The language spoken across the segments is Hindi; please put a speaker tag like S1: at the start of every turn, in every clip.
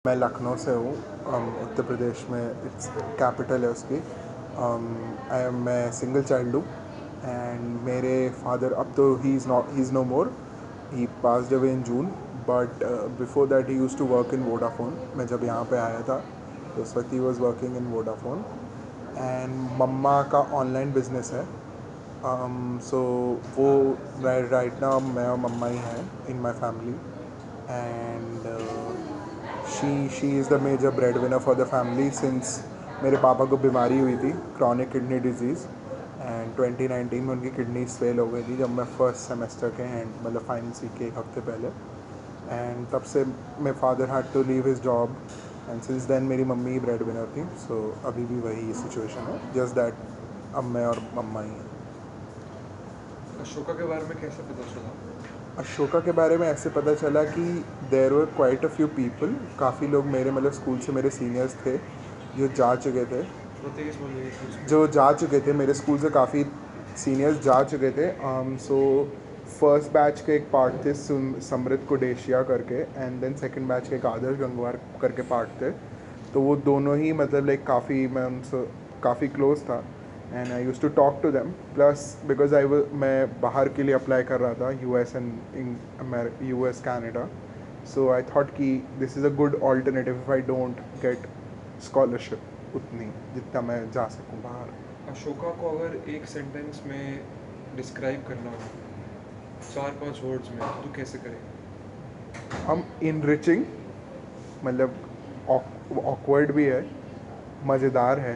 S1: मैं लखनऊ से हूँ, उत्तर प्रदेश में। इट्स कैपिटल है उसकी। मैं सिंगल चाइल्ड हूँ। एंड मेरे फादर, अब तो he is no more, he passed away in June. But before that he use to work in Vodafone. मैं जब यहाँ पे आया था तो उस वक्त he was working in Vodafone. And मम्मा का ऑनलाइन बिजनेस है। सो वो राइट नाउ मैं और मम्मा ही हैं in my family. And she is the major bread winner for the family since मेरे पापा को बीमारी हुई थी, क्रॉनिक किडनी डिजीज़। एंड 2019 में उनकी किडनीज फेल हो गई थी जब मैं फर्स्ट सेमेस्टर के एंड मतलब फाइनल सी के एक हफ्ते पहले। एंड तब से मेरे father had to leave his job. And since then मेरी मम्मी ही ब्रेड विनर थी। सो अभी भी वही सिचुएशन है, जस्ट दैट अब मैं और मम्मा ही हैं।
S2: अशोका के बारे में कैसे पता चला?
S1: अशोका के बारे में ऐसे पता चला कि there were quite a few people, काफ़ी लोग मेरे मतलब स्कूल से मेरे सीनियर्स थे जो जा चुके थे। जो जा चुके थे मेरे स्कूल से काफ़ी सीनियर्स जा चुके थे। सो फर्स्ट बैच के एक पार्ट थे समृत कुडेशिया करके, एंड देन सेकंड बैच के एक आदर्श गंगवार करके पार्ट थे। तो वो दोनों ही मतलब लाइक काफ़ी मैं उनसे काफ़ी क्लोज था। And I use to talk to them. Plus because मैं बाहर के लिए अप्लाई कर रहा था, US and US Canada. So I thought कि this is a good alternative if I don't get scholarship उतनी जितना मैं जा सकूँ बाहर।
S2: अशोका को अगर एक सेंटेंस में डिस्क्राइब करना हो, 4-5 वर्ड्स में, तो कैसे करें?
S1: हम इनरिचिंग, मतलब ऑकवर्ड भी है, मज़ेदार है,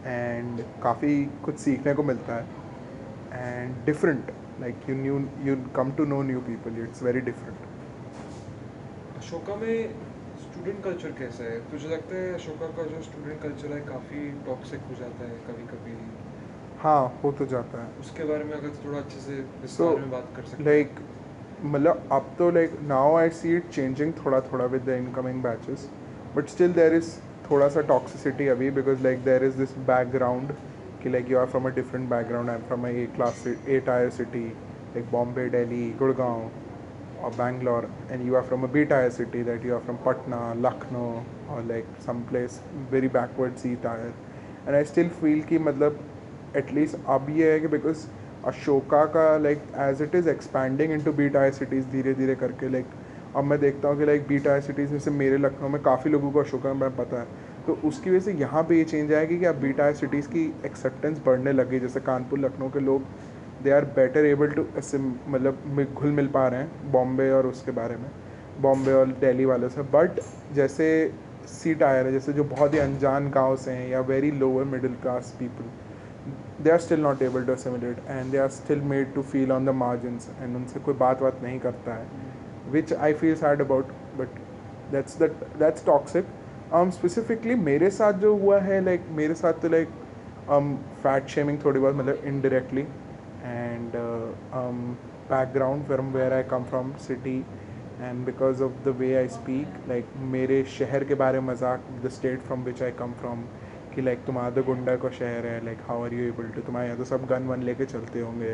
S1: एंड काफ़ी कुछ सीखने को मिलता है। And different, like you come to know new people, it's very different.
S2: Ashoka में स्टूडेंट कल्चर कैसा है? तुझे लगता है अशोका का जो स्टूडेंट कल्चर है काफ़ी टॉक्सिक हो जाता है कभी कभी?
S1: हाँ, हो तो जाता है।
S2: उसके बारे में अगर थोड़ा अच्छे से
S1: सो
S2: विस्तार में बात कर सकते
S1: लाइक
S2: हैं।
S1: मतलब अब तो like now I see it changing थोड़ा थोड़ा with the incoming batches. But still there is थोड़ा सा टॉक्सिसिटी अभी, because like there is this background कि like you are from a different background. I am from a class A tier city like Bombay, Delhi, Gurgaon or Bangalore, and you are from a B tier city, that you are from Patna, Lucknow, or like some place very backward C tier. And I still feel कि मतलब एटलीस्ट अब ये है कि बिकॉज अशोका का like as it is expanding into B tier cities धीरे धीरे करके, लाइक अब मैं देखता हूँ कि लाइक बी टायर सिटीज़ में से मेरे लखनऊ में काफ़ी लोगों को अशोका में पता है। तो उसकी वजह से यहाँ पे ये चेंज आएगी कि अब बी टायर सिटीज़ की एक्सेप्टेंस बढ़ने लगी। जैसे कानपुर लखनऊ के लोग they are better able to मतलब घुल मिल पा रहे हैं बॉम्बे और उसके बारे में, बॉम्बे और दिल्ली वालों से। बट जैसे सी टायर है, जैसे जो बहुत ही अनजान गाँव से हैं या very lower middle class people, they are still not able to assimilate and they are still made to feel on the margins, and उनसे कोई बात नहीं करता है, which I feel sad about. But that's toxic. Specifically मेरे साथ जो हुआ है, लाइक मेरे साथ तो लाइक फैट शेमिंग थोड़ी बहुत मतलब indirectly, and background from where I come from, city, and because of the way I speak, like मेरे शहर के बारे में मजाक, the state from which I come from, कि लाइक तुम्हारा तो गुंडा का शहर है, like how are you able to, तुम्हारे यहाँ तो सब गन वन लेके चलते होंगे,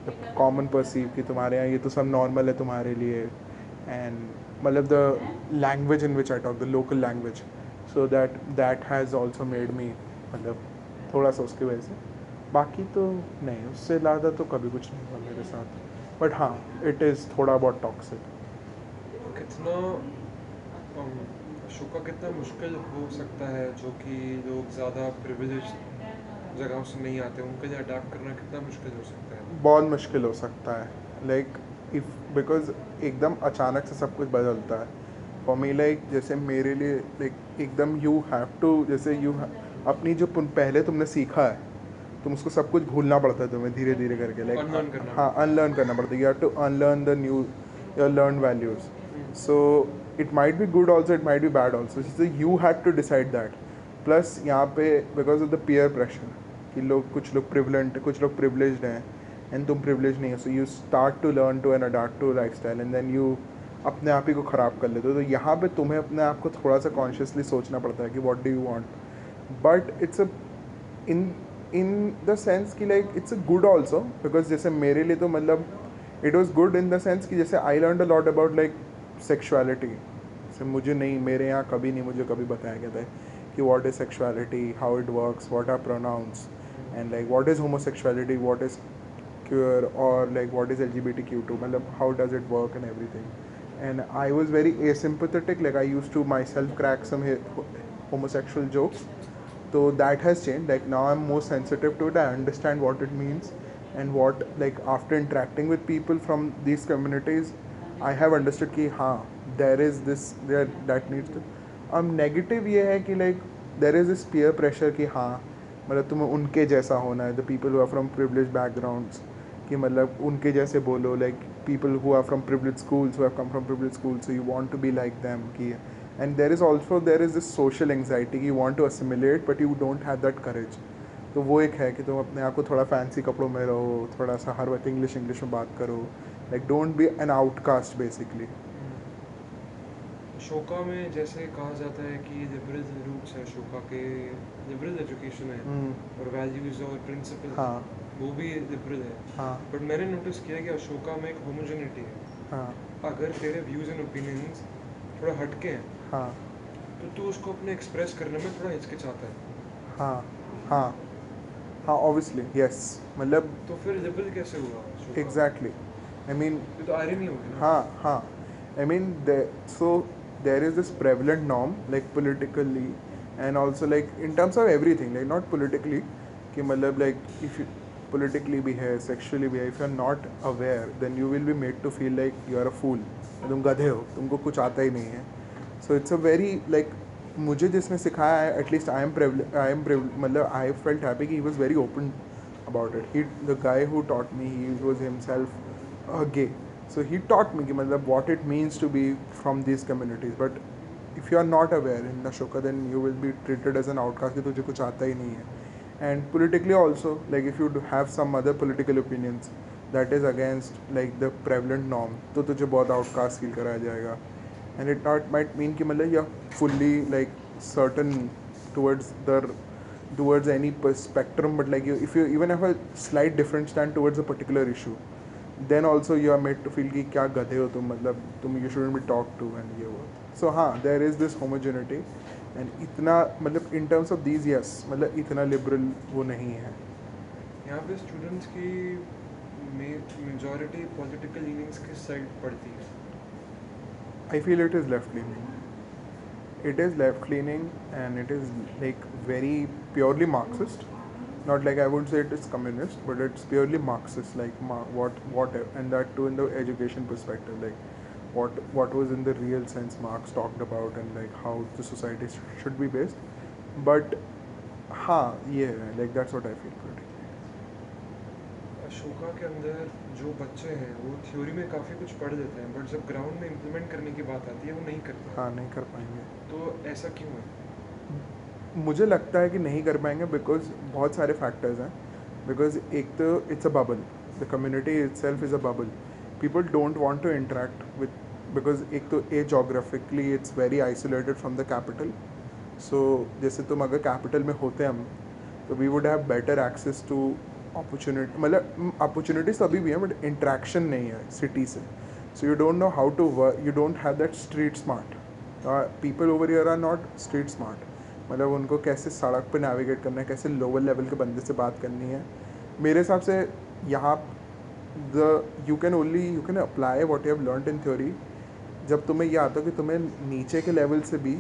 S1: द कॉमन परसीव कि तुम्हारे यहाँ ये तो सब नॉर्मल है तुम्हारे लिए। एंड मतलब the language in which I talk, the local language, so that has also made me मतलब थोड़ा सा उसकी वजह से। बाकी तो नहीं, उससे ज़्यादा तो कभी कुछ नहीं हुआ मेरे साथ। बट हाँ, इट इज़ थोड़ा बहुत टॉक्सिक।
S2: कितना अशोका कितना मुश्किल हो सकता है जो कि लोग ज़्यादा प्रिविलेज जगहों से नहीं आते, उनके लिए अडाप्ट करना कितना मुश्किल हो सकता है?
S1: बहुत मुश्किल हो सकता है, लाइक इफ़ बिकॉज एकदम अचानक से सब कुछ बदलता है। फॉर मी लाइक जैसे मेरे लिए लाइक एकदम यू हैव टू, जैसे अपनी जो पहले तुमने सीखा है, तुम उसको सब कुछ भूलना पड़ता है तुम्हें धीरे धीरे करके, लाइक
S2: अनलर्न करना
S1: हाँ,
S2: पड़ता
S1: अनलर्न करना पड़ता है। You have to unlearn the new your learn values.
S2: है।
S1: So it might be good also, it might be bad also, जैसे you had to decide that. Plus यहाँ पे because of the peer pressure कि लोग, कुछ लोग प्रिवलेंट, कुछ लोग प्रिवलेज्ड हैं एंड तुम प्रिवलेज नहीं हो, so you start to learn to and adapt to life style, and then you अपने आप ही को ख़राब कर लेते हो। तो यहाँ पे तुम्हें अपने आप को थोड़ा सा कॉन्शियसली सोचना पड़ता है कि what do you want. But it's a in in the sense कि like it's a good also, because जैसे मेरे लिए तो मतलब it was good in the sense कि जैसे I learn a lot about like sexuality, जैसे मुझे नहीं, मेरे यहाँ कभी नहीं मुझे कभी बताया गया था कि what is sexuality, how it works, what are pronouns, and like what is homosexuality, what is queer, और लाइक व्हाट इज़ LGBTQ2, मतलब how does it work and everything. And I was very asympathetic. Like I used to myself crack some homosexual jokes. So that has changed. Like now I'm more sensitive to it. I understand what it means, and what, like, after interacting with people from these communities, I have understood कि हाँ, there is this there that needs to. Negative ये है कि like there is this peer pressure कि हाँ, मतलब तुम्हें उनके जैसा होना है. The people who are from privileged backgrounds, कि मतलब उनके जैसे बोलो, like people who are from privileged schools, who have come from privileged schools, so you want to be like them कि. And there is this social anxiety कि you want to assimilate but you don't have that courage. तो वो एक है कि तुम अपने आप को थोड़ा फैंसी कपड़ों में रहो, थोड़ा सा हर वक्त इंग्लिश में बात करो, like don't be an outcast basically.
S2: Ashoka में जैसे कहा जाता है कि लिबरल रूट्स है अशोका के, लिबरल एजुकेशन है और वैल्यूज और प्रिंसिपल
S1: हाँ
S2: वो भी लिबरल है.
S1: हाँ
S2: बट मैंने नोटिस किया कि अशोका में एक होमोजेनिटी है.
S1: हाँ
S2: अगर तेरे व्यूज एंड ओपिनियंस थोड़ा हटके हैं
S1: हाँ
S2: तो तू उसको अपने एक्सप्रेस करने में थोड़ा हिचकिचाता है.
S1: हाँ हाँ हाँ ऑब्वियसली यस, मतलब
S2: तो फिर लिबरल कैसे हुआ अशोका?
S1: एग्जैक्टली. आई मीन
S2: ये तो आयरनी होगी ना.
S1: हाँ हाँ, I mean, so there is this prevalent norm, like politically, and also like in terms of everything, like not politically, कि मतलब like if you politically भी है, sexually भी है, if you are not aware, then you will be made to feel like you are a fool. तुम गधे हो, तुमको कुछ आता ही नहीं है. So it's a very like, मुझे जिसने सिखाया है, at least I am मतलब I felt happy कि he was very open about it. The guy who taught me, he was himself gay. So he taught me कि मतलब what it means to be from these communities. But if you are not aware in Ashoka, then you will be treated as an outcast कि तुझे कुछ आता ही नहीं है. And politically also, like if you have some other political opinions that is against like the prevalent norm, तो तुझे बहुत outcast feel कराया जाएगा. And it not might mean कि मतलब you're fully like certain towards any spectrum, but like if you even have a slight different stand towards a particular issue, then also you are made to feel कि क्या गधे हो तुम, मतलब तुम you shouldn't be talked to and ये वो. So हाँ, there is this homogeneity, and इतना मतलब in terms of these, yes, मतलब इतना liberal वो नहीं है.
S2: यहाँ पे स्टूडेंट्स की मेजॉरिटी पॉलिटिकल लीनिंग्स किस साइड पड़ती है?
S1: I feel it is left leaning. It is left leaning, and it is like very purely Marxist. Not like I would say it is communist, but it's purely Marxist. Like what, and that too in the education perspective. Like what was in the real sense Marx talked about, and like how the society should be based. But हाँ ये है, like that's what I feel pretty.
S2: Ashoka के अंदर जो बच्चे हैं वो थ्योरी में काफ़ी कुछ पढ़ लेते हैं बट जब ग्राउंड में इम्प्लीमेंट करने की बात आती है वो नहीं करते.
S1: हाँ नहीं कर पाएंगे.
S2: तो ऐसा क्यों है?
S1: मुझे लगता है कि नहीं कर पाएंगे बिकॉज बहुत सारे फैक्टर्स हैं. बिकॉज एक तो it's a bubble, the community itself is a bubble. People don't want to interact with, because एक तो geographically it's very isolated from the capital. So जैसे तुम अगर कैपिटल में होते हम तो we would have better access to opportunity, मतलब अपॉर्चुनिटीज अभी भी है बट इंट्रैक्शन नहीं है सिटी से. So you don't know how to work, you don't have that street smart. People over here are not street smart. मतलब उनको कैसे सड़क पे नेविगेट करना है, कैसे लोअर लेवल के बंदे से बात करनी है. मेरे हिसाब से यहाँ you can apply what you have learned in theory जब तुम्हें ये आता हो कि तुम्हें नीचे के लेवल से भी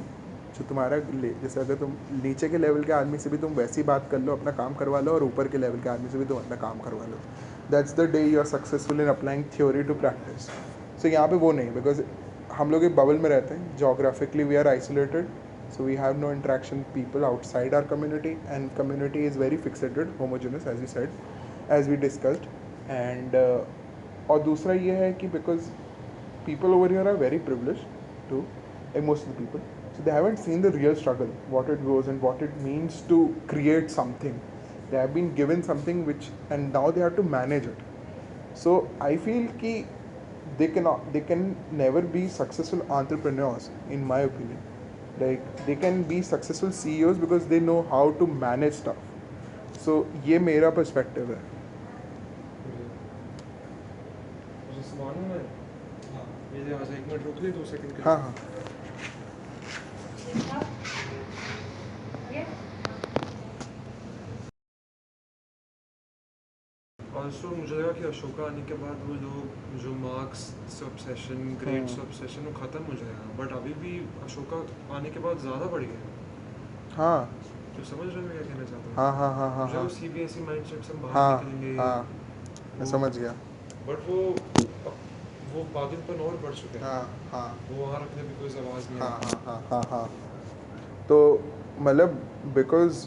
S1: जो तुम्हारा जैसे अगर तुम नीचे के लेवल के आदमी से भी तुम वैसी बात कर लो, अपना काम करवा लो, और ऊपर के लेवल के आदमी से भी तुम अपना काम करवा लो. That's the day you are successful in applying theory to practice. So यहाँ पे वो नहीं, बिकॉज हम लोग एक बबल में रहते हैं. Geographically we are isolated, so we have no interaction with people outside our community, and community is very fixated, homogeneous, as we said, as we discussed. And और दूसरा ये है कि because people over here are very privileged too, like most of the people, so they haven't seen the real struggle, what it goes and what it means to create something. They have been given something which, and now they have to manage it. So I feel कि they can never be successful entrepreneurs in my opinion. Like they can be successful CEOs because they know how to manage stuff. So ये मेरा perspective है.
S2: मुझे सामान में ये आ जाए, एक मिनट रुक ले 2 सेकंड के लिए.
S1: हाँ हाँ.
S2: ऑल्सो मुझे लगा कि अशोका आने के बाद वो लोग जो मार्क्स से ऑब्सेशन ग्रेड से ऑब्सेशन वो ख़त्म हो जाएगा, बट अभी भी अशोका आने के बाद ज़्यादा बढ़ गया।
S1: हाँ
S2: तो समझ रहे हो मैं क्या कहना चाहता हूँ?
S1: हाँ हाँ हाँ हाँ
S2: मुझे
S1: हाँ
S2: वो CBSE माइंडसेट से हम बाहर
S1: हाँ
S2: निकलेंगे,
S1: हाँ मैं
S2: वो
S1: समझ गया।
S2: बट वो पागलपन और बढ़ चुका है,
S1: हाँ हाँ
S2: वो वहाँ रखने भी कोई आवाज़ नहीं
S1: हाँ
S2: आ
S1: हाँ
S2: रही।
S1: हाँ हाँ हाँ। तो मतलब बिकॉज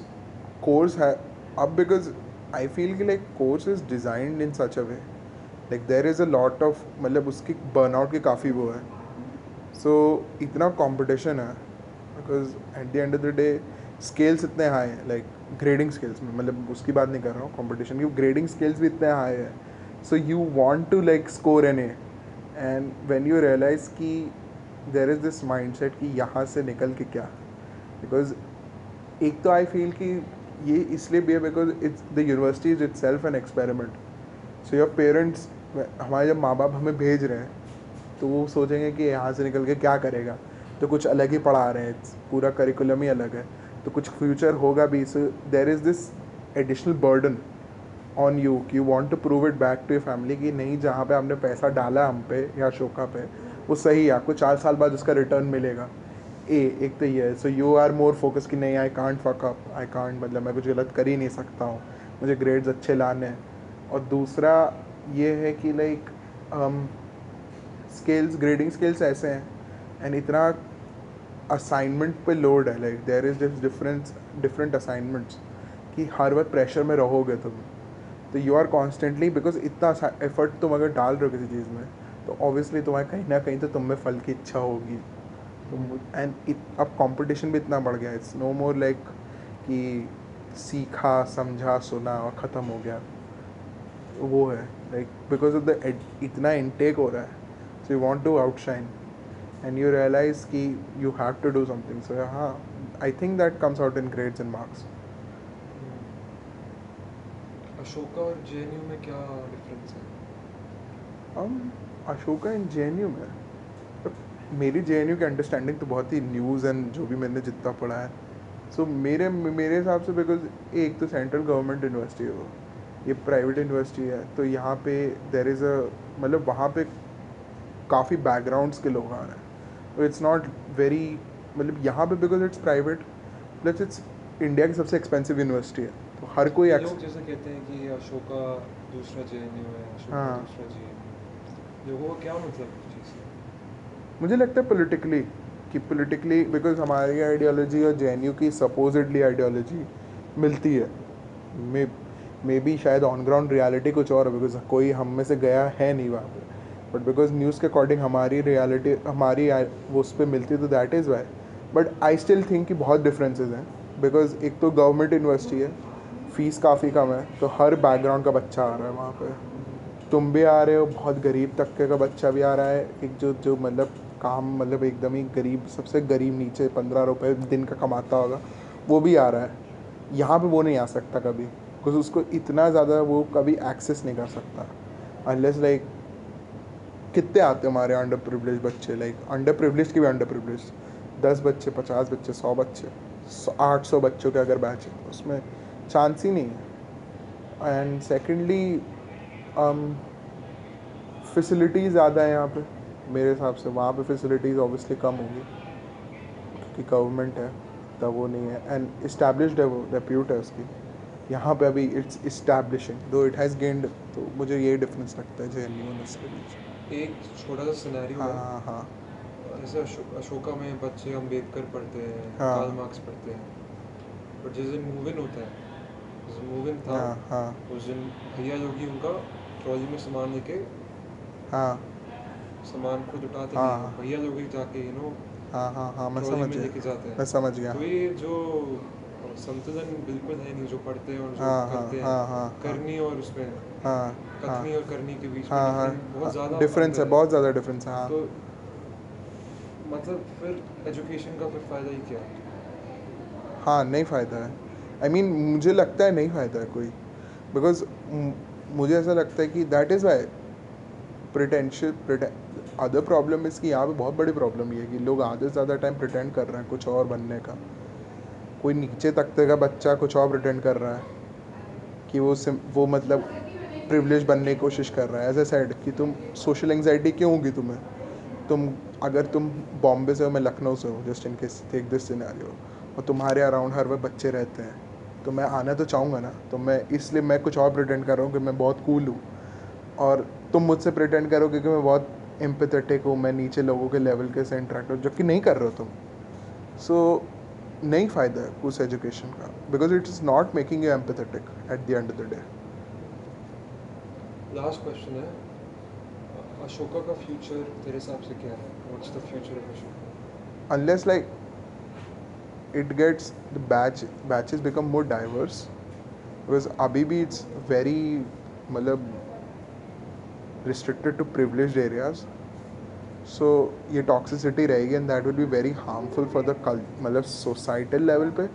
S1: कोर्स है अब, बिकॉज आई फील कि like course is designed in such a way, like there is a lot of, मतलब उसकी बर्नआउट की काफ़ी वो है। सो इतना कंपटीशन है, because at the end of the day scales इतने हाई हैं, लाइक ग्रेडिंग स्केल्स में, मतलब उसकी बात नहीं कर रहा हूँ कंपटीशन की, ग्रेडिंग स्केल्स भी इतने हाई है। So you want to like score an A, and when you realise कि देर इज़ दिस माइंडसेट कि यहाँ से निकल के क्या, बिकॉज एक तो आई फील कि ये इसलिए भी है because it's the university is it self an experiment. So your parents, हमारे जब माँ बाप हमें भेज रहे हैं तो वो सोचेंगे कि यहाँ से निकल के क्या करेगा, तो कुछ अलग ही पढ़ा रहे हैं, पूरा करिकुलम ही अलग है, तो कुछ फ्यूचर होगा भी। So there is this additional burden on you कि you want to prove it back to your family कि नहीं, जहाँ पे आपने पैसा डाला हम पे या शोका पे वो सही है, आपको 4 साल बाद उसका रिटर्न मिलेगा। एक तो ये है। So you are more focus कि नहीं, I can't fuck up, I can't, मतलब मैं कुछ गलत कर ही नहीं सकता हूँ, मुझे ग्रेड्स अच्छे लाने हैं। और दूसरा ये है कि लाइक स्केल्स, ग्रेडिंग स्केल्स ऐसे हैं एंड इतना असाइनमेंट पे लोड है, like there is this difference, different assignments कि हर वक्त प्रेशर में रहोगे तुम, तो यू आर कॉन्स्टेंटली, बिकॉज इतना एफर्ट तुम अगर डाल रहे हो किसी चीज़ में तो ऑब्वियसली तुम्हारे कहीं ना कहीं तो तुम में फल की इच्छा होगी तुम। एंड अब कंपटीशन भी इतना बढ़ गया, इट्स नो मोर लाइक कि सीखा समझा सुना और ख़त्म हो गया, वो है लाइक बिकॉज ऑफ द इतना इनटेक हो रहा है। So you want to outshine and you realise कि you have to do something. So हाँ, I think that comes out in grades and marks.
S2: Ashoka और JNU में क्या डिफरेंस है?
S1: हम अशोका इन JNU में, तो मेरी JNU की अंडरस्टैंडिंग तो बहुत ही न्यूज़ एंड जो भी मैंने जितना पढ़ा है, सो मेरे मेरे हिसाब से, बिकॉज एक तो सेंट्रल गवर्नमेंट यूनिवर्सिटी है वो, ये प्राइवेट यूनिवर्सिटी है, तो यहाँ पे देर इज़ अ, मतलब वहाँ पे काफ़ी बैकग्राउंड्स के लोग आ रहे हैं, तो इट्स नॉट वेरी, मतलब यहाँ पे because it's private plus it's India की सबसे एक्सपेंसिव यूनिवर्सिटी है, तो हर कोई
S2: लोग जैसे कहते हैं कि अशोका दूसरा JNU है, अशोका
S1: हाँ,
S2: दूसरा JNU, लोगों का क्या मतलब है इस चीज़ से?
S1: मुझे लगता है पॉलिटिकली, कि पॉलिटिकली बिकॉज हमारी आइडियोलॉजी और JNU की सपोजिडली आइडियोलॉजी मिलती है, मे मे बी शायद ऑन ग्राउंड रियलिटी कुछ और है, बिकॉज कोई हम में से गया है नहीं वहाँ पे, बट बिकॉज न्यूज़ के अकॉर्डिंग हमारी रियलिटी हमारी वो उस पर मिलती है, तो that is Y. But I still think कि बहुत डिफरेंसेस हैं, बिकॉज एक तो गवर्नमेंट यूनिवर्सिटी है, फीस काफ़ी कम है, तो हर बैकग्राउंड का बच्चा आ रहा है वहाँ पे, तुम भी आ रहे हो, बहुत गरीब तबके का बच्चा भी आ रहा है, एक जो जो मतलब काम, मतलब एकदम ही गरीब, सबसे गरीब नीचे 15 रुपये दिन का कमाता होगा, वो भी आ रहा है। यहाँ पे वो नहीं आ सकता कभी, बिकॉज उसको इतना ज़्यादा वो कभी एक्सेस नहीं कर सकता, अनलेस लाइक कितने आते हैं हमारे अंडर प्रिवलेज बच्चे, लाइक अंडर प्रिवलेज के भी अंडर प्रिवलेज, 10 बच्चे, 50 बच्चे, 100 बच्चे, 800 बच्चों के अगर बैच है, उसमें चांस ही नहीं है। एंड सेकेंडली फैसिलिटीज़ ज़्यादा है यहाँ पे, मेरे हिसाब से वहाँ पे फैसिलिटीज़ ऑब्वियसली कम होगी क्योंकि गवर्नमेंट है, तब वो नहीं है, एंड इस्टेब्लिश्ड है, वो रेप्यूट है उसकी। यहाँ पे अभी इट्स इस्टेब्लिशिंग दो इट हैज़ गेंड, तो मुझे ये डिफरेंस लगता है JNU और उसके बीच।
S2: एक छोटा सा सिनेरियो
S1: हाँ
S2: है,
S1: हाँ हाँ
S2: जैसे अशोका में बच्चे अम्बेडकर पढ़ते हैं, कार्ल
S1: हाँ
S2: मार्क्स पढ़ते हैं, बट जिस दिन मूव इन होता है, जिस दिन मूव इन था,
S1: हाँ हाँ
S2: उस दिन भैया योगी उनका ट्रॉली में सामान लेके,
S1: हाँ
S2: सामान खुद उठाते नहीं है,
S1: हाँ
S2: भैया योगी जाके
S1: हाँ हाँ हाँ मैं
S2: ट्रॉली
S1: समझ
S2: में
S1: गया,
S2: लेके जाते
S1: मैं
S2: हैं।
S1: समझ गया।
S2: तो ये जो संतुलन बिल्कुल है नहीं, जो पढ़ते हैं और जो
S1: हाँ हाँ
S2: करते हैं,
S1: हाँ हाँ हाँ
S2: करनी और उसमें,
S1: हाँ हाँ
S2: कथनी और करनी के बीच में
S1: हाँ हाँ
S2: डिफरेंट बहुत ज़्यादा
S1: हाँ डिफरेंस है,
S2: अंतर
S1: बहुत
S2: है।
S1: ज़्यादा डिफरेंस है, हाँ।
S2: तो मतलब फिर एजुकेशन का फिर फ़ायदा ही क्या?
S1: हाँ नहीं फ़ायदा है, आई मीन मुझे लगता है नहीं फ़ायदा है कोई, बिकॉज मुझे ऐसा लगता है कि that is why pretentious other problem इसकी यहाँ पे बहुत बड़ी प्रॉब्लम ये है कि लोग आधे से ज़्यादा टाइम प्रिटेंड कर रहे हैं कुछ और बनने का। कोई नीचे तबके का बच्चा कुछ और प्रिटेंड कर रहा है कि वो मतलब प्रिविलेज बनने की कोशिश कर रहा है। एज ए सेड कि तुम सोशल एंग्जाइटी क्यों होगी तुम्हें, तुम अगर तुम बॉम्बे से हो, मैं लखनऊ से हूँ, just in case take this scenario, और तुम्हारे अराउंड हर वक्त बच्चे रहते हैं, तो मैं आना तो चाहूँगा ना। तो मैं इसलिए मैं कुछ और प्रिटेंड कर रहा हूँ कि मैं बहुत कूल हूँ, और तुम मुझसे प्रिटेंड करोगे कि मैं बहुत एम्पैथेटिक हूँ, मैं नीचे लोगों के लेवल के से इंटरेक्ट हूँ, जो कि नहीं कर रहे हो तुम। सो नहीं फ़ायदा है उस एजुकेशन का, because it is not making you empathetic eight the end of the day.
S2: Last question है, अशोका का फ्यूचर तेरे हिसाब से क्या है? What's the future of Ashoka?
S1: Unless like it gets the batches become more diverse, because अभी भी it's very मतलब restricted to privileged areas, so ये toxicity रहेगी and that will be very harmful for the मतलब societal level पे।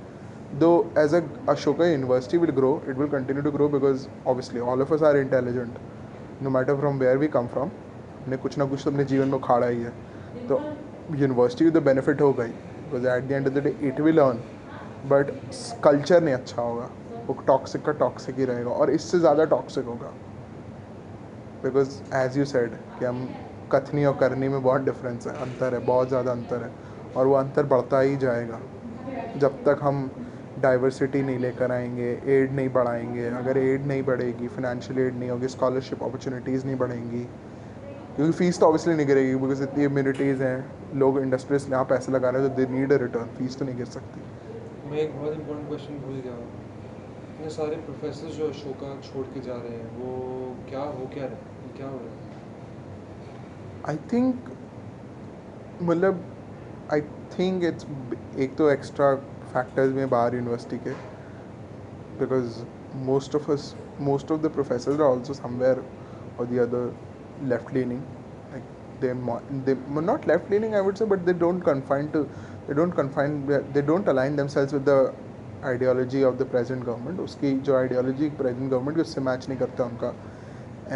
S1: though as a Ashoka university will grow, it will continue to grow because obviously all of us are intelligent no matter from where we come from। हमने कुछ ना कुछ तो अपने जीवन में उखाड़ा ही है, तो यूनिवर्सिटी की तो बेनिफिट होगा ही, because at the end of the day it will earn, but culture नहीं अच्छा होगा, वो टॉक्सिक का टॉक्सिक ही रहेगा और इससे ज़्यादा टॉक्सिक होगा। बिकॉज एज यू सेड कि हम कथनी और करनी में बहुत डिफरेंस है, अंतर है, बहुत ज़्यादा अंतर है, और वो अंतर बढ़ता ही जाएगा जब तक हम डाइवर्सिटी नहीं लेकर आएंगे, एड नहीं बढ़ाएंगे। अगर एड नहीं बढ़ेगी, फिनेंशियल एड नहीं होगी, स्कॉलरशिप अपॉर्चुनिटीज़ नहीं बढ़ेंगी, क्योंकि फीस तो ऑब्वियसली नहीं गिरेगी, बिकॉज इतनी इम्यूनिटीज़ हैं, लोग इंडस्ट्रीज यहाँ पैसे लगा रहे हैं, तो they need a return, fees तो नहीं गिर सकती।
S2: मैं एक बहुत इंपॉर्टेंट क्वेश्चन भूल गया, इतने सारे प्रोफेसर जो अशोका छोड़ के जा रहे हैं, वो क्या हो क्या रहे, क्या हो रहा है?
S1: आई थिंक मतलब आई थिंक इट्स एक तो एक्स्ट्रा फैक्टर्स में बाहर यूनिवर्सिटी के, because most of the professors are also somewhere or the other left leaning, like they not left leaning I would say, but they don't align themselves with the ideology of the present government। उसकी जो ideology present government की उससे मैच नहीं करता उनका,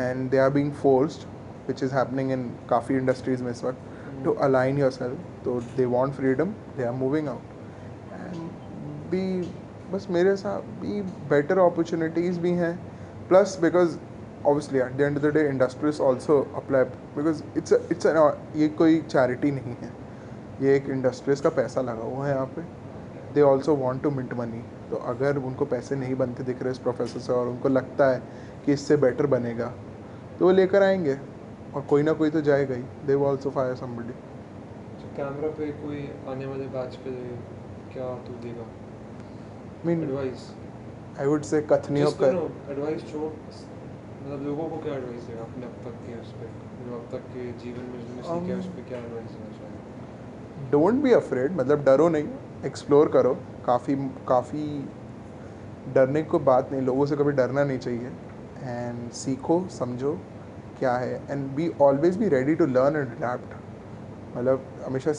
S1: and they are being forced, which is happening in काफ़ी industries में इस वक्त, to align yourself, तो they want freedom, they are moving out, and be बस मेरे साथ भी बेटर अपॉर्चुनिटीज़ भी हैं, plus because obviously eight the end of the day industries also apply, because it's ये कोई चैरिटी नहीं है, ये एक इंडस्ट्रीज का पैसा लगा हुआ है यहाँ पे। They also want to mint money, तो अगर उनको पैसे नहीं बनते दिख रहे इस प्रोफेसर से और उनको लगता है कि इससे बेटर बनेगा, तो वो लेकर आएंगे, और कोई ना कोई तो जाएगा ही। They will also fire somebody.
S2: Camera पे कोई आने वाले बैच पे क्या तू देगा एडवाइस?
S1: आई वुड से कथनियों
S2: जिस
S1: कर
S2: एडवाइस जो मतलब लोगों को क्या एडवाइस देगा अपने अब तक के उस पर, जो अब तक के जीवन में जिन्होंने सीखा है उस पर क्या एडवाइस देना चाहिए?
S1: डोंट बी अफ्रेड, मतलब डरो नहीं, एक्सप्लोर करो। काफ़ी डरने को बात नहीं, लोगों से कभी डरना नहीं चाहिए, एंड सीखो समझो क्या है, and be always be ready to learn and adapt. मतलब हमेशा